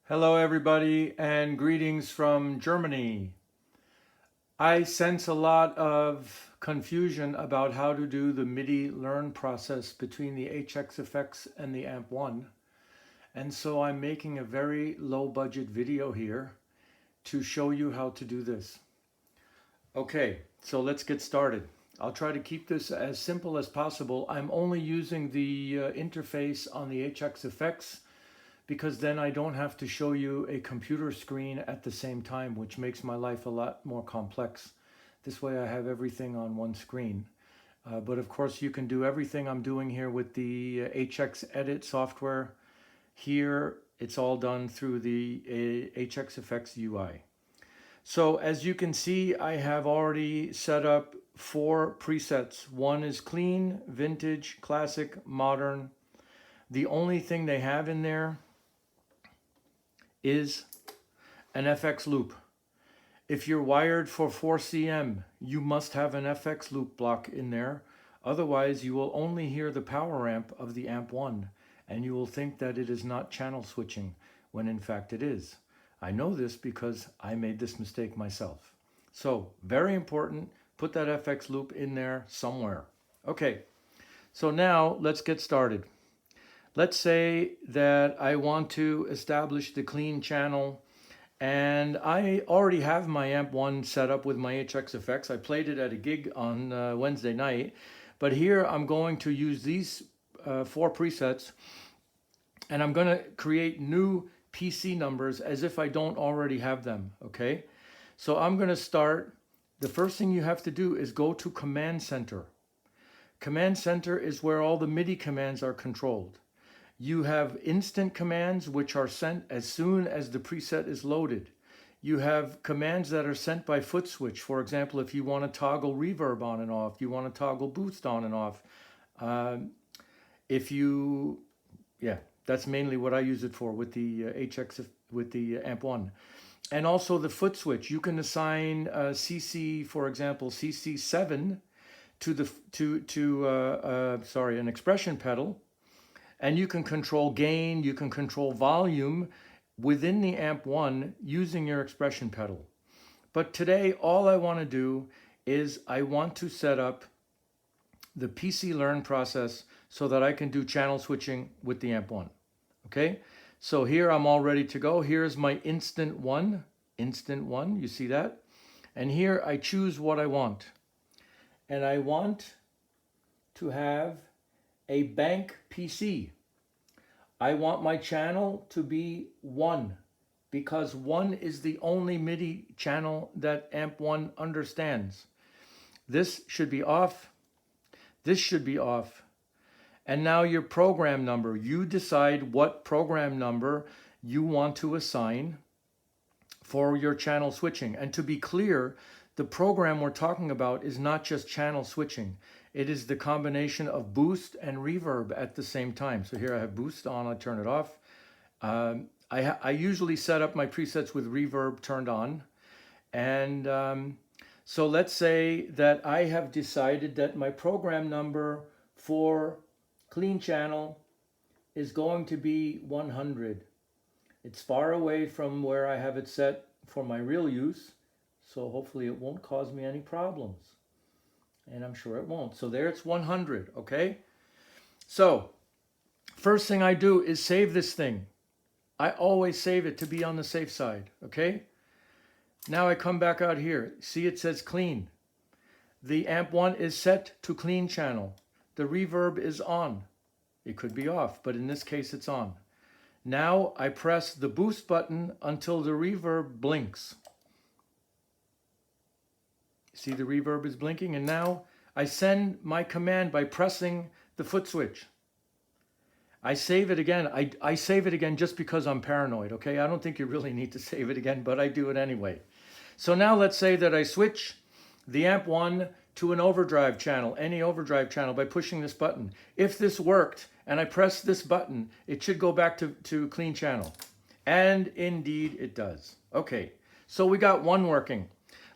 Hello everybody and greetings from Germany. I sense a lot of confusion about how to do the MIDI learn process between the HX effects and the Amp1. And so I'm making a very low budget video here to show you how to do this. Okay, so let's get started. I'll try to keep this as simple as possible. I'm only using the interface on the HX effects because then I don't have to show you a computer screen at the same time, which makes my life a lot more complex. This way I have everything on one screen. But of course you can do everything I'm doing here with the HX Edit software. Here it's all done through the HX Effects UI. So as you can see, I have already set up 4 presets. One is clean, vintage, classic, modern. The only thing they have in there is an FX loop. If you're wired for 4cm, you must have an FX loop block in there. Otherwise, you will only hear the power amp of the Amp1, and you will think that it is not channel switching, when in fact it is. I know this because I made this mistake myself. So, very important, put that FX loop in there somewhere. Okay, so now let's get started. Let's say that I want to establish the clean channel, and I already have my Amp1 set up with my HX effects. I played it at a gig on Wednesday night, but here I'm going to use these 4 presets, and I'm going to create new PC numbers as if I don't already have them, okay? So I'm going to start. The first thing you have to do is go to Command Center. Command Center is where all the MIDI commands are controlled. You have instant commands which are sent as soon as the preset is loaded. You have commands that are sent by foot switch. For example, if you want to toggle reverb on and off, you want to toggle boost on and off. That's mainly what I use it for with the HX, with the Amp1. And also the foot switch. You can assign CC, for example, CC7 to an expression pedal. And you can control gain, you can control volume within the Amp1 using your expression pedal. But today, all I want to do is I want to set up the PC Learn process so that I can do channel switching with the Amp1. Okay, so here I'm all ready to go. Here's my instant one, you see that? And here I choose what I want. And I want to have a bank PC. I want my channel to be 1 because 1 is the only MIDI channel that Amp1 understands. This should be off. This should be off. And now your program number. You decide what program number you want to assign for your channel switching. And to be clear, the program we're talking about is not just channel switching. It is the combination of boost and reverb at the same time. So here I have boost on, I turn it off. I usually set up my presets with reverb turned on. And so let's say that I have decided that my program number for clean channel is going to be 100. It's far away from where I have it set for my real use. So hopefully it won't cause me any problems. And I'm sure it won't. So there it's 100, okay? So first thing I do is save this thing. I always save it to be on the safe side, okay? Now I come back out here. See, it says clean. The Amp1 is set to clean channel. The reverb is on. It could be off, but in this case it's on. Now I press the boost button until the reverb blinks. See, the reverb is blinking, and now I send my command by pressing the foot switch. I save it again. I save it again just because I'm paranoid, okay? I don't think you really need to save it again, but I do it anyway. So now let's say that I switch the Amp1 to an overdrive channel, any overdrive channel, by pushing this button. If this worked and I press this button, it should go back to clean channel. And indeed it does. Okay, so we got 1 working.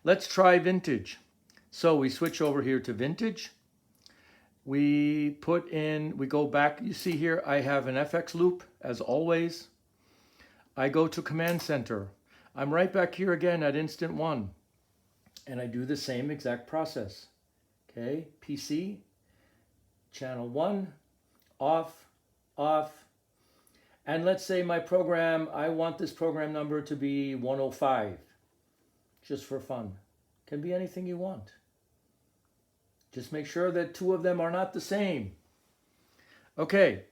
Let's try vintage. So we switch over here to vintage. We go back. You see here, I have an FX loop as always. I go to Command Center. I'm right back here again at Instant 1. And I do the same exact process. Okay, PC, channel 1, off, off. And let's say my program, I want this program number to be 105, just for fun. Can be anything you want. Just make sure that two of them are not the same. Okay,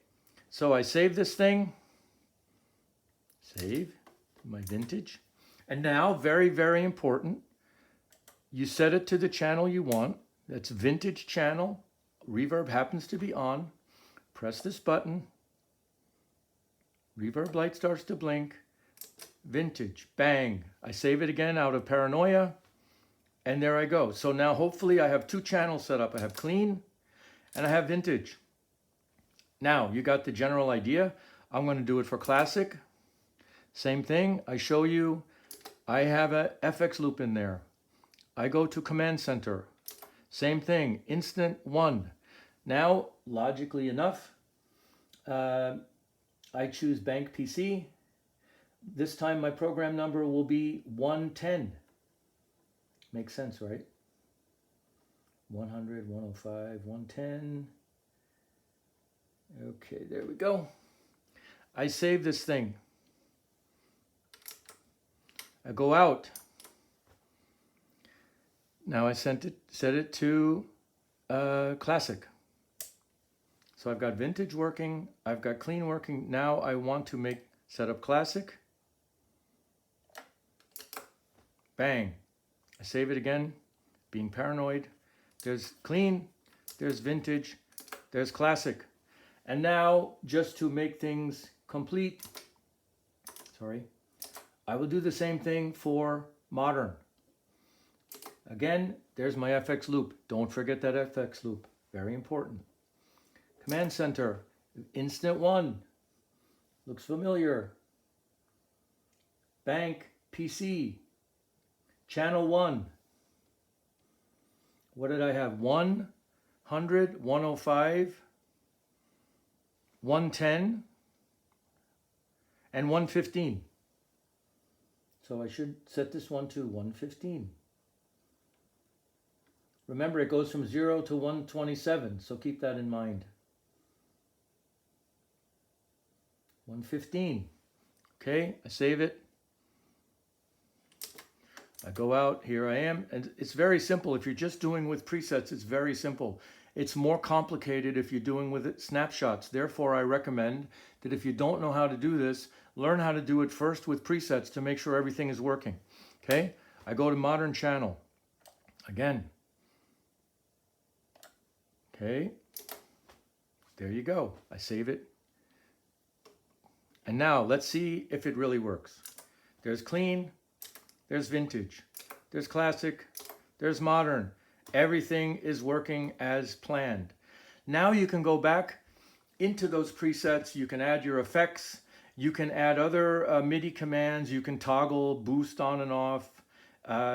so I save this thing. Save my vintage. And now, very, very important, you set it to the channel you want. That's vintage channel. Reverb happens to be on. Press this button. Reverb light starts to blink. Vintage, bang. I save it again out of paranoia. And there I go. So now hopefully I have two channels set up. I have clean and I have vintage. Now you got the general idea. I'm going to do it for classic. Same thing. I show you. I have a FX loop in there. I go to Command Center. Same thing. Instant 1. Now, logically enough, I choose Bank PC. This time my program number will be 110. Makes sense, right? 100, 105, 110. Okay, there we go. I save this thing. I go out. Now I set it to classic. So I've got vintage working. I've got clean working. Now I want to set up classic. Bang. I save it again, being paranoid. There's clean, there's vintage, there's classic. And now, just to make things complete, I will do the same thing for modern. Again, there's my FX loop. Don't forget that FX loop, very important. Command Center, Instant 1, looks familiar. Bank, PC, Channel 1. What did I have? 100, 105, 110, and 115. So I should set this one to 115. Remember, it goes from 0 to 127, so keep that in mind. 115. Okay, I save it. I go out, here I am, and it's very simple. If you're just doing with presets, it's very simple. It's more complicated if you're doing with snapshots. Therefore, I recommend that if you don't know how to do this, learn how to do it first with presets to make sure everything is working. Okay, I go to modern channel. Again. Okay, there you go. I save it. And now let's see if it really works. There's clean. There's vintage, there's classic, there's modern. Everything is working as planned. Now you can go back into those presets. You can add your effects. You can add other MIDI commands. You can toggle boost on and off.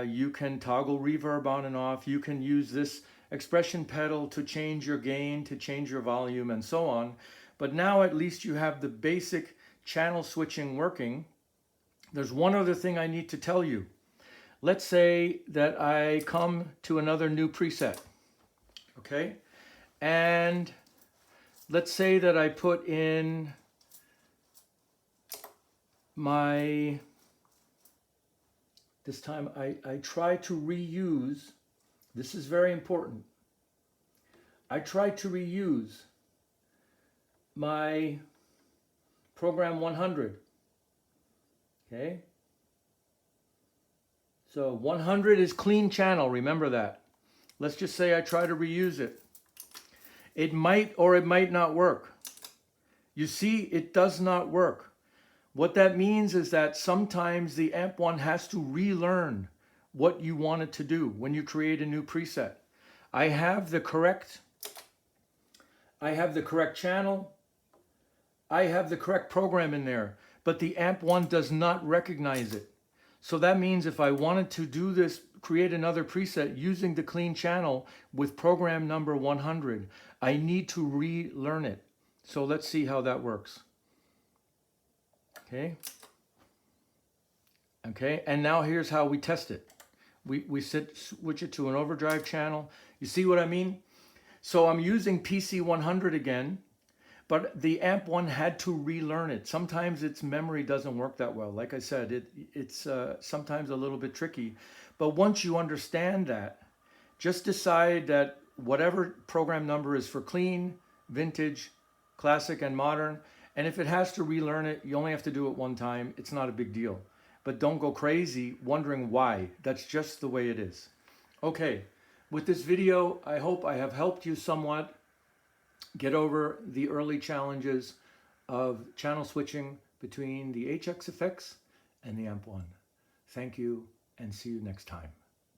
You can toggle reverb on and off. You can use this expression pedal to change your gain, to change your volume, and so on. But now at least you have the basic channel switching working. There's one other thing I need to tell you. Let's say that I come to another new preset, okay? And let's say that I put in this time I try to reuse, this is very important. I try to reuse my program 100. Okay, so 100 is clean channel, remember that. Let's just say I try to reuse it. It might or it might not work. You see, it does not work. What that means is that sometimes the Amp1 has to relearn what you want it to do when you create a new preset. I have the correct channel. I have the correct program in there. But the Amp1 does not recognize it. So that means if I wanted to do this, create another preset using the clean channel with program number 100, I need to relearn it. So let's see how that works. Okay, Okay, and now here's how we test it. We switch it to an overdrive channel. You see what I mean? So I'm using PC 100 again, but the Amp1 had to relearn it. Sometimes its memory doesn't work that well. Like I said, it's sometimes a little bit tricky. But once you understand that, just decide that whatever program number is for clean, vintage, classic, and modern, and if it has to relearn it, you only have to do it one time. It's not a big deal. But don't go crazy wondering why. That's just the way it is. Okay, with this video, I hope I have helped you somewhat get over the early challenges of channel switching between the HX effects and the Amp1. Thank you, and see you next time.